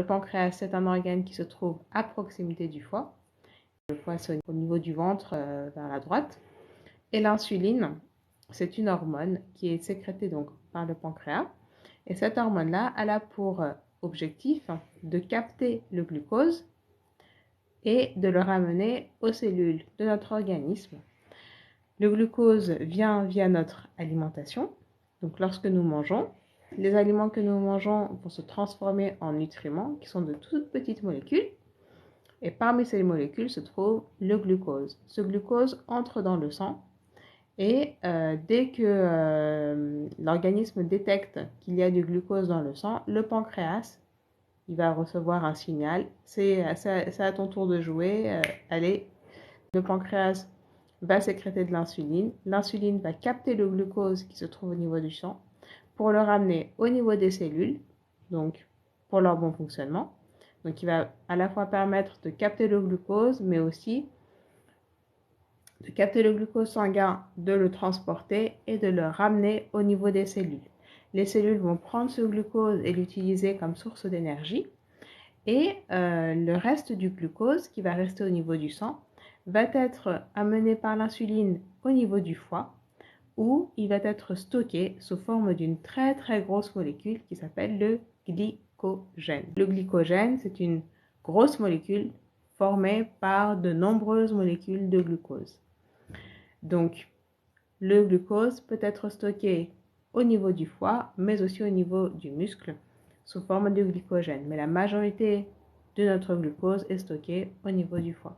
Le pancréas, c'est un organe qui se trouve à proximité du foie. Le foie, c'est au niveau du ventre, vers la droite. Et l'insuline, c'est une hormone qui est sécrétée donc par le pancréas. Et cette hormone-là, elle a pour objectif de capter le glucose et de le ramener aux cellules de notre organisme. Le glucose vient via notre alimentation. Donc lorsque nous mangeons, les aliments que nous mangeons vont se transformer en nutriments qui sont de toutes petites molécules. Et parmi ces molécules se trouve le glucose. Ce glucose entre dans le sang et dès que l'organisme détecte qu'il y a du glucose dans le sang, le pancréas, il va recevoir un signal. C'est à ton tour de jouer. Allez, le pancréas va sécréter de l'insuline. L'insuline va capter le glucose qui se trouve au niveau du sang pour le ramener au niveau des cellules, donc pour leur bon fonctionnement. Donc il va à la fois permettre de capter le glucose, mais aussi de capter le glucose sanguin, de le transporter et de le ramener au niveau des cellules. Les cellules vont prendre ce glucose et l'utiliser comme source d'énergie. Et le reste du glucose qui va rester au niveau du sang va être amené par l'insuline au niveau du foie, où il va être stocké sous forme d'une très très grosse molécule qui s'appelle le glycogène. Le glycogène, c'est une grosse molécule formée par de nombreuses molécules de glucose. Donc, le glucose peut être stocké au niveau du foie, mais aussi au niveau du muscle, sous forme de glycogène. Mais la majorité de notre glucose est stockée au niveau du foie.